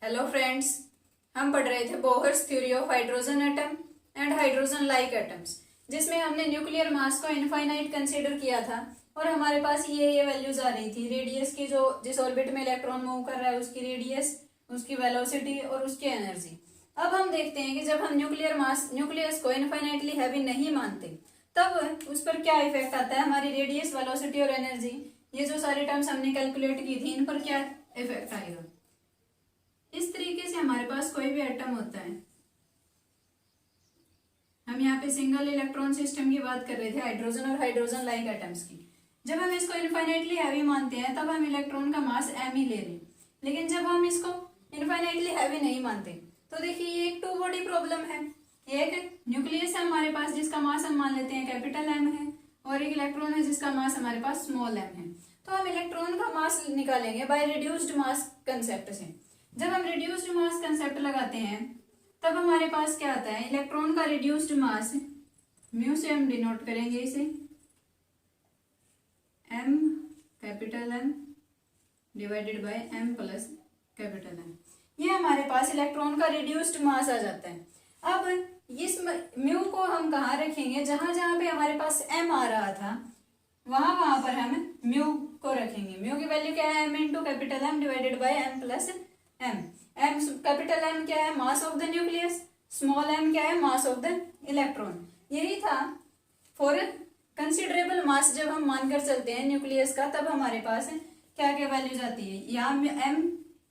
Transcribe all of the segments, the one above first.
Hello friends, हम पढ़ रहे थे Bohr's theory of hydrogen atom and hydrogen like atoms, जिसमें हमने न्यूक्लियर मास को इनफाइनाइट कंसीडर किया था और हमारे पास ये वैल्यूज आ रही थी रेडियस की, जो जिस ऑर्बिट में इलेक्ट्रॉन मूव कर रहा है उसकी रेडियस, उसकी वेलोसिटी और उसकी एनर्जी। अब हम देखते हैं कि जब हम न्यूक्लियस को इनफाइनाइटली हैवी नहीं मानते तब उस पर क्या इफेक्ट आता है। हमारी रेडियस, वेलोसिटी और एनर्जी, ये जो सारी टर्म्स हमने कैलकुलेट की थी, इन पर क्या इफेक्ट आएगा। इस तरीके से हमारे पास कोई भी एटम होता है, हम यहाँ पे सिंगल इलेक्ट्रॉन सिस्टम की बात कर रहे थे, हाइड्रोजन और हाइड्रोजन लाइक एटम्स की। जब हम इसको इनफाइनाइटली हैवी मानते हैं तब हम इलेक्ट्रॉन का मास m ही ले रहे हैं, लेकिन जब हम इसको इनफाइनाइटली हैवी नहीं मानते तो देखिए ये एक टू बॉडी प्रॉब्लम है। एक न्यूक्लियस है हमारे पास जिसका मास हम मान लेते हैं कैपिटल M है, और एक इलेक्ट्रॉन है जिसका मास हमारे पास स्मॉल m है। तो हम इलेक्ट्रॉन का मास निकालेंगे बाय रिड्यूस्ड मास कंसेप्ट से। जब हम रिड्यूस्ड मास कंसेप्ट लगाते हैं तब हमारे पास क्या आता है, इलेक्ट्रॉन का रिड्यूस्ड मास म्यू से हम डिनोट करेंगे इसे, m capital M divided by m plus capital M। ये हमारे पास इलेक्ट्रॉन का रिड्यूस्ड मास आ जाता है। अब इस म्यू को हम कहाँ रखेंगे, जहां जहां पे हमारे पास m आ रहा था वहां पर हम म्यू को रखेंगे। म्यू की वैल्यू क्या है, m into capital M divided by m plus m। Capital M क्या है, mass of the nucleus, small m क्या है, मास ऑफ द इलेक्ट्रॉन। यही था फॉर कंसिडरेबल मास। जब हम मानकर चलते हैं न्यूक्लियस का तब हमारे पास क्या क्या वैल्यूज आती है। यहाँ m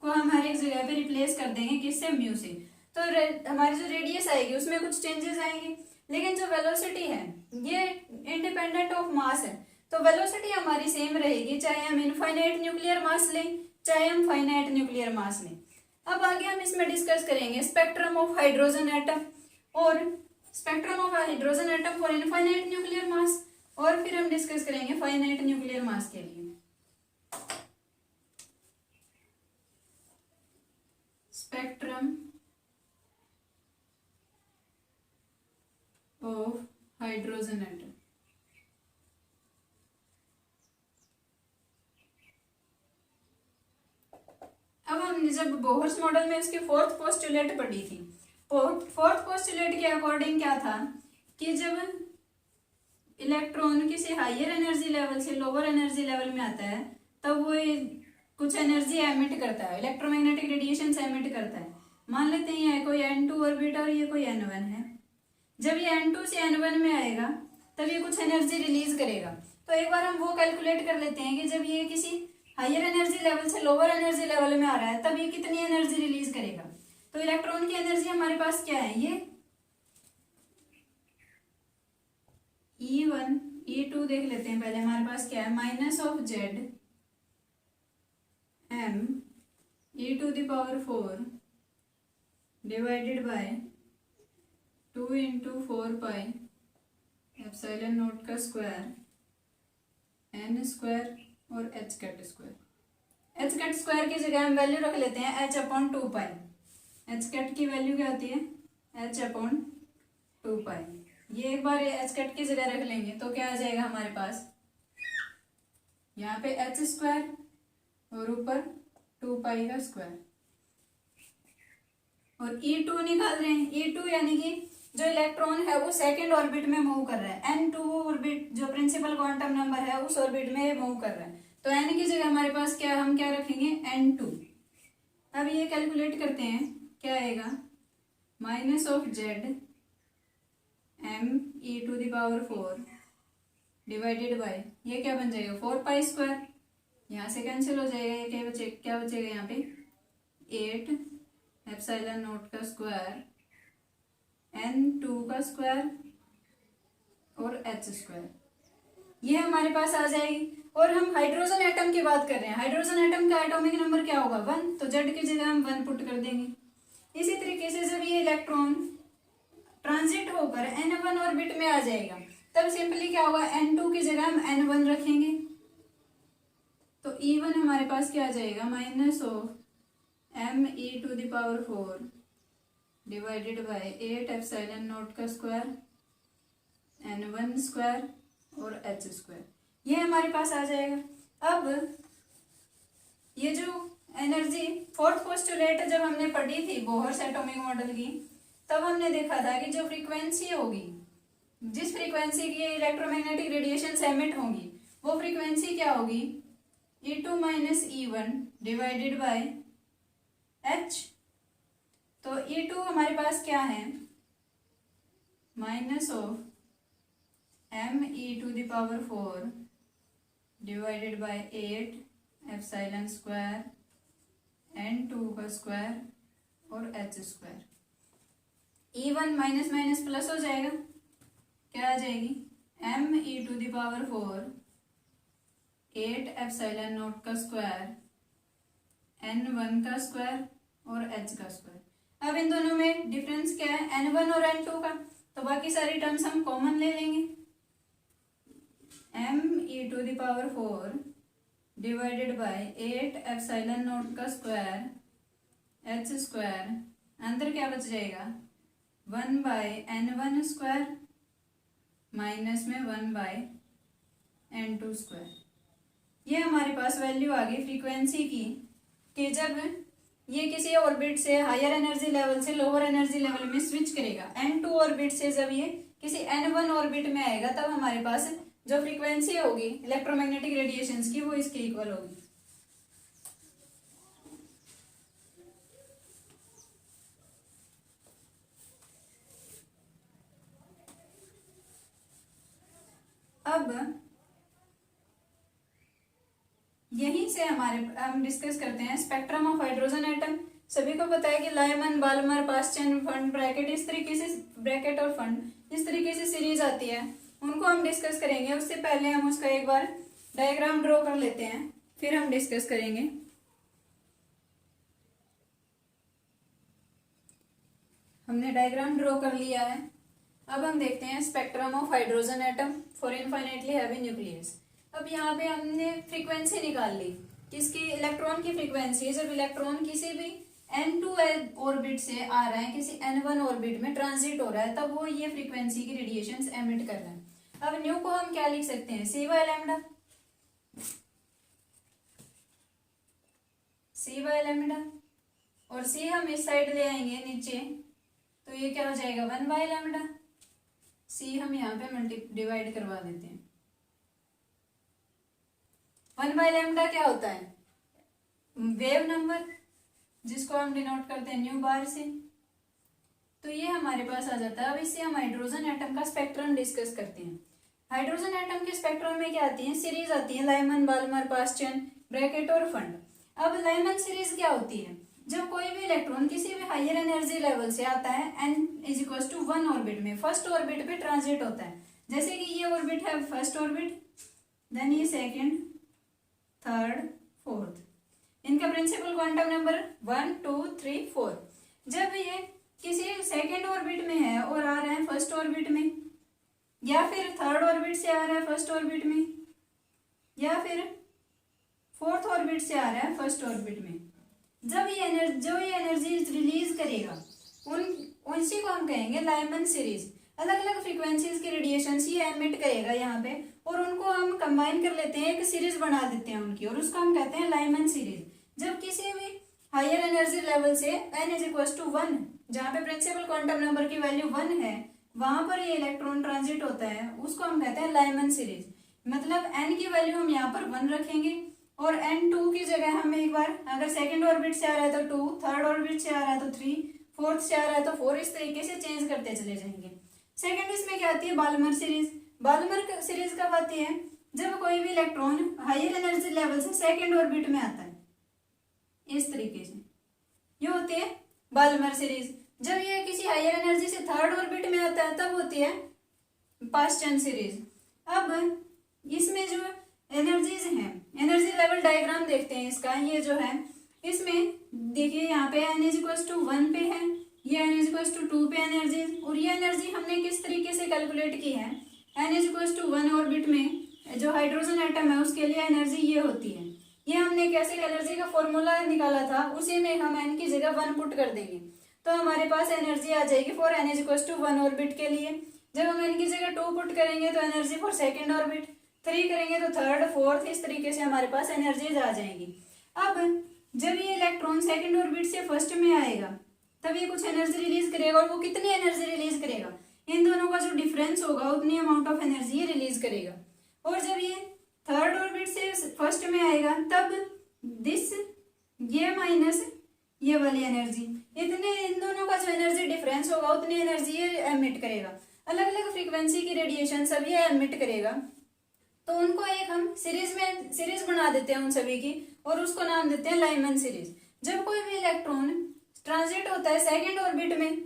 को हम हर एक जगह पे रिप्लेस कर देंगे किससे, म्यू से। तो हमारी जो रेडियस आएगी उसमें कुछ चेंजेस आएंगे, लेकिन जो वेलोसिटी है ये इंडिपेंडेंट ऑफ मास है, तो वेलोसिटी हमारी सेम रहेगी चाहे हम इनफाइनाइट न्यूक्लियर मास लें चाहे हम फाइनाइट न्यूक्लियर मास लें। अब आगे हम इसमें डिस्कस करेंगे स्पेक्ट्रम ऑफ हाइड्रोजन एटम और spectrum of hydrogen atom for infinite nuclear mass, और फिर हम डिस्कस करेंगे फाइनाइट न्यूक्लियर मास के लिए स्पेक्ट्रम ऑफ हाइड्रोजन एटम। अब हमने जब बोहर्स मॉडल में उसकी फोर्थ पोस्टुलेट पढ़ी थी, फोर्थ पोस्टुलेट के अकॉर्डिंग क्या था कि जब इलेक्ट्रॉन किसी हायर एनर्जी लेवल से लोअर एनर्जी लेवल में आता है तब वो कुछ एनर्जी एमिट करता है, इलेक्ट्रोमैग्नेटिक रेडिएशन से एमिट करता है। मान लेते हैं ये कोई n2 ऑर्बिट और ये कोई n1 है। जब ये n2 से n1 में आएगा तब ये कुछ एनर्जी रिलीज करेगा। तो एक बार हम वो कैलकुलेट कर लेते हैं कि जब ये किसी हायर एनर्जी लेवल से लोअर एनर्जी लेवल में आ रहा है तब ये कितनी एनर्जी रिलीज करेगा। तो इलेक्ट्रॉन की एनर्जी हमारे पास क्या है, ये E1 E2 देख लेते हैं पहले। हमारे पास क्या है, minus of Z m e⁴ divided by 2 × 4 pi epsilon naught का स्क्वायर n स्क्वायर और h cut square. h cut square की जगह हम वैल्यू रख लेते हैं h/2 पाई। h कैट की वैल्यू क्या होती है, h/2 पाई। ये एक बार h कैट की जगह रख लेंगे तो क्या आ जाएगा हमारे पास, यहाँ पे h स्क्वायर और ऊपर 2 पाई का स्क्वायर। और E2 निकाल रहे हैं, E2 यानी कि जो इलेक्ट्रॉन है वो सेकेंड ऑर्बिट में मूव कर रहा है। N2 ऑर्बिट जो प्रिंसिपल क्वांटम नंबर है उस ऑर्बिट में मूव कर रहा है, तो N की जगह हमारे पास क्या, हम क्या रखेंगे, N2। अब ये कैलकुलेट करते हैं, क्या आएगा, minus of Z m e⁴ divided bye, ये क्या बन जाएगा, 4 पाई स्क्वायर। यहाँ से कैंसिल हो जाएगा, ये क्या बचेगा यहाँ पे, 8 एप्सिलॉन नॉट का स्क्वायर n2 का स्क्वायर और h स्क्वायर, ये हमारे पास आ जाएगी। और हम हाइड्रोजन एटम की बात कर रहे हैं, हाइड्रोजन एटम का एटॉमिक नंबर क्या होगा, 1, तो z की जगह हम 1 पुट कर देंगे। इसी तरीके से जब ये इलेक्ट्रॉन ट्रांजिट होकर n1 ऑर्बिट में आ जाएगा तब सिंपली क्या होगा, n2 की जगह हम n1 रखेंगे, तो E1 हमारे पास क्या आ जाएगा, minus of m e⁴ divided bye 8 epsilon naught का स्क्वायर n1 स्क्वायर और h स्क्वायर, ये हमारे पास आ जाएगा। अब ये जो एनर्जी फोर्थ पोस्टुलेट जब हमने पढ़ी थी बोहर्स एटॉमिक मॉडल की, तब हमने देखा था कि जो फ्रीक्वेंसी होगी, जिस फ्रीक्वेंसी की इलेक्ट्रोमैग्नेटिक रेडिएशन एमिट होंगी, वो फ्रीक्वेंसी क्या होगी, E2 minus E1 divided by H। तो E2 हमारे पास क्या है, minus of me⁴ divided by 8 epsilon square n2 का स्क्वायर और h²। E1 minus minus plus हो जाएगा, क्या आ जाएगी, me⁴ 8 एप्सिलॉन नॉट का स्क्वायर n1 का स्क्वायर और h का स्क्वायर। अब इन दोनों में डिफरेंस क्या है, n1 और n2 का, तो बाकी सारी टर्म्स हम कॉमन ले लेंगे। me⁴ divided by 8 epsilon naught का स्क्वायर h², अंदर क्या बच जाएगा, 1/n1² माइनस में 1/n2²। ये हमारे पास वैल्यू आ गई फ्रीक्वेंसी की, कि जब ये किसी ऑर्बिट से हायर एनर्जी लेवल से लोअर एनर्जी लेवल में स्विच करेगा, n2 ऑर्बिट से जब ये किसी n1 ऑर्बिट में आएगा, तब हमारे पास जो फ्रीक्वेंसी होगी इलेक्ट्रोमैग्नेटिक रेडिएशंस की, वो इसके इक्वल होगी। अब यहीं से हम डिस्कस करते हैं स्पेक्ट्रम ऑफ हाइड्रोजन एटम। सभी को पता है कि Lyman, Balmer, Paschen, Pfund, Brackett, इस तरीके से ब्रैकेट और फंड इस तरीके से सीरीज आती है, उनको हम डिस्कस करेंगे। उससे पहले हम उसका एक बार डायग्राम ड्रॉ कर लेते हैं, फिर हम डिस्कस करेंगे। हमने डायग्राम ड्रॉ कर लिया है। अब हम देखते हैं spectrum of hydrogen atom for infinitely heavy nucleus. अब यहाँ पे हमने फ्रीक्वेंसी निकाल ली, किसकी, इलेक्ट्रॉन की फ्रीक्वेंसी। जब इलेक्ट्रॉन किसी भी n2 ऑर्बिट से आ रहा है, किसी n1 ऑर्बिट में ट्रांजिट हो रहा है, तब वो ये फ्रीक्वेंसी की रेडिएशंस एमिट कर रहा है। अब न्यू को हम क्या लिख सकते हैं, c/λ, c/λ, और c हम इस साइड ले आएंगे नीचे, तो ये क्या हो जाएगा, 1/λ। c हम यहाँ पे डिवाइड करवा देते हैं। 1/λ क्या होता है, वेव नंबर, जिसको हम डिनोट करते हैं न्यू बार से। तो ये हमारे पास आ जाता है। अब इससे हम हाइड्रोजन एटम का स्पेक्ट्रम डिस्कस करते हैं। हाइड्रोजन एटम के स्पेक्ट्रम में क्या आती है, सीरीज आती है, लाइमन, बाल्मर, पास्चन, ब्रैकेट और फंड। अब लाइमन सीरीज क्या होती है, जब कोई भी इलेक्ट्रॉन किसी भी हायर एनर्जी लेवल से आता है n=1 ऑर्बिट में, फर्स्ट ऑर्बिट पे ट्रांजिट होता है। जैसे कि ये ऑर्बिट है फर्स्ट ऑर्बिट, देन ये सेकंड, थर्ड, फोर्थ, इनका प्रिंसिपल क्वांटम नंबर 1 2 3 4। जब ये किसी सेकंड ऑर्बिट में है और आ रहे हैं फर्स्ट ऑर्बिट में, या फिर थर्ड ऑर्बिट से आ रहा है फर्स्ट ऑर्बिट में, या फिर फोर्थ ऑर्बिट से आ रहा है फर्स्ट ऑर्बिट में, जब ये एनर्जी रिलीज करेगा, उसी को हम कहेंगे लाइमन सीरीज। अलग अलग फ्रीक्वेंसीज की रेडिएशन ये एमिट करेगा यहाँ पे, और उनको हम कंबाइन कर लेते हैं, एक सीरीज बना देते हैं उनकी, और उसको हम कहते हैं लाइमन सीरीज। जब किसी भी हायर एनर्जी लेवल से n=1, जहाँ पे प्रिंसिपल क्वांटम नंबर की वैल्यू 1 है, वहां पर ये इलेक्ट्रॉन ट्रांजिट होता है, उसको हम कहते हैं लाइमन सीरीज। मतलब n की वैल्यू हम यहाँ पर 1 रखेंगे, और n2 की जगह हम एक बार, अगर सेकेंड ऑर्बिट से आ रहा है तो 2, थर्ड ऑर्बिट से आ रहा है तो 3, फोर्थ से आ रहा है तो 4, इस तरीके से चेंज करते चले जाएंगे। सेकेंड इसमें क्या आती है, बाल्मर सीरीज। बाल्मर सीरीज कब आती है, जब कोई भी इलेक्ट्रॉन हायर एनर्जी लेवल से सेकेंड ऑर्बिट में आता है, इस तरीके से ये होती है बाल्मर सीरीज। जब ये किसी हायर एनर्जी से थर्ड ऑर्बिट में आता है, तब होती है पास्चन सीरीज। अब इसमें जो एनर्जीज हैं, एनर्जी लेवल डायग्राम देखते हैं इसका। ये जो है, इसमें देखिए यहाँ पे n=1 पे है, ये n=2 पे एनर्जी, और ये एनर्जी हमने किस तरीके से कैलकुलेट की है, n=1 ऑर्बिट में जो हाइड्रोजन एटम है उसके लिए एनर्जी ये होती है। ये हमने कैसे एनर्जी का फॉर्मूला निकाला था, उसी में हम n की जगह 1 पुट कर देंगे, तो हमारे पास एनर्जी आ जाएगी फॉर n=1 ऑर्बिट के लिए। जब हम n की जगह 2 पुट करेंगे तो एनर्जी फॉर सेकेंड ऑर्बिट, 3 करेंगे तो थर्ड, फोर्थ, इस तरीके से हमारे पास एनर्जीज आ जाएंगी। अब जब ये इलेक्ट्रॉन सेकंड ऑर्बिट से फर्स्ट में आएगा तब ये कुछ एनर्जी रिलीज करेगा, और वो कितनी एनर्जी रिलीज करेगा, इन दोनों का जो डिफरेंस होगा उतनी अमाउंट ऑफ एनर्जी ये रिलीज करेगा। और जब ये थर्ड ऑर्बिट से फर्स्ट में आएगा तब दिस ये माइनस ये वाली एनर्जी, इतने इन दोनों का जो एनर्जी डिफरेंस होगा उतनी एनर्जी ये एमिट करेगा। अलग अलग फ्रीक्वेंसी की रेडिएशन सब ये एमिट करेगा, तो उनको एक हम सीरीज बना देते हैं उन सभी की, और उसको नाम देते हैं लाइमन सीरीज। जब कोई भी इलेक्ट्रॉन ट्रांजिट होता है सेकेंड ऑर्बिट में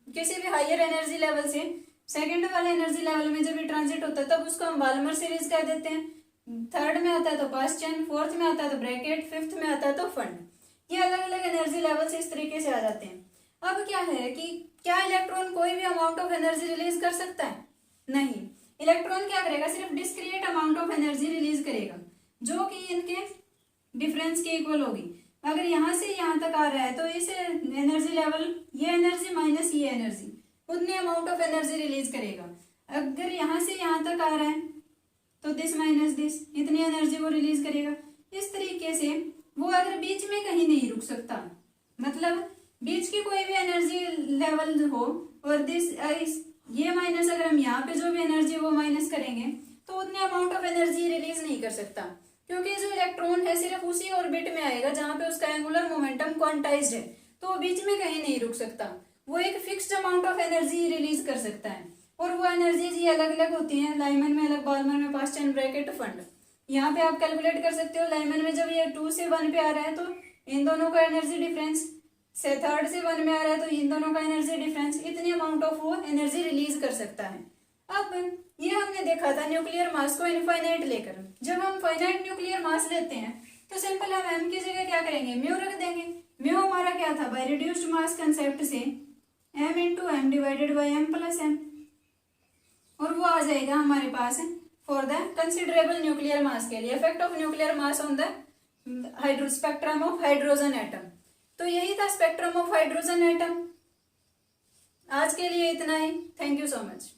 किसी भी हायर एनर्जी लेवल से सेकेंड वाले एनर्जी लेवल में, जब ये ट्रांजिट होता है तब उसको हम बाल्मर सीरीज कह देते हैं। थर्ड में आता है तो पास चेन, फोर्थ में आता है तो ब्रैकेट, फिफ्थ में आता है तो फंड। ये अलग अलग एनर्जी लेवल से इस तरीके से आ जाते हैं। अब क्या है कि क्या इलेक्ट्रॉन कोई भी अमाउंट ऑफ एनर्जी रिलीज कर सकता है? नहीं। इलेक्ट्रॉन क्या करेगा, सिर्फ discrete amount of energy release करेगा जो कि इनके डिफरेंस के इक्वल होगी। अगर यहाँ से यहाँ तक आ रहा है तो इस एनर्जी लेवल ये एनर्जी माइनस ये एनर्जी उतनी अमाउंट ऑफ एनर्जी रिलीज करेगा। अगर यहाँ से यहाँ तक आ रहा है तो दिस माइनस दिस इतनी एनर्जी वो रिलीज करेगा। इस तरीके से वो अगर बीच में कहीं नहीं रुक सकता, मतलब बीच की कोई भी एनर्जी लेवल हो और दिस ये माइनस अगर हम यहाँ पे जो भी एनर्जी वो माइनस करेंगे तो उतनी अमाउंट ऑफ एनर्जी रिलीज नहीं कर सकता, क्योंकि जो इलेक्ट्रॉन है सिर्फ उसी ऑर्बिट में आएगा जहाँ पे उसका एंगुलर मोमेंटम क्वांटाइज्ड है, तो वो बीच में कहीं नहीं रुक सकता। वो एक fixed amount of energy release कर सकता है, और वो एनर्जीज ये अलग अलग होती हैं, लाइमन में अलग, बाल्मर में, पास चेन, ब्रैकेट, फंड। यहाँ पे आप कैलकुलेट कर सकते हो। लाइमन में जब ये 2 से 1 पे आ रहा है तो इन दोनों का एनर्जी डिफरेंस, से थर्ड से 1 में आ रहा है तो इन दोनों का एनर्जी डिफरेंस, इतनी अमाउंट ऑफ वो एनर्जी रिलीज कर सकता है। अब ये हमने देखा था न्यूक्लियर मास को इनफाइनाइट लेकर। जब हम फाइनाइट न्यूक्लियर मास लेते हैं तो सिंपल हम एम की जगह क्या करेंगे, म्यू रख देंगे। म्यू हमारा क्या था, बाय रिड्यूस्ड मास कंसेप्ट से m into M divided by M plus M, और वो आ जाएगा हमारे पास for the considerable nuclear mass के लिए, effect of nuclear mass on the spectrum of hydrogen atom. तो यही था स्पेक्ट्रम ऑफ हाइड्रोजन एटम। आज के लिए इतना ही। Thank you so much.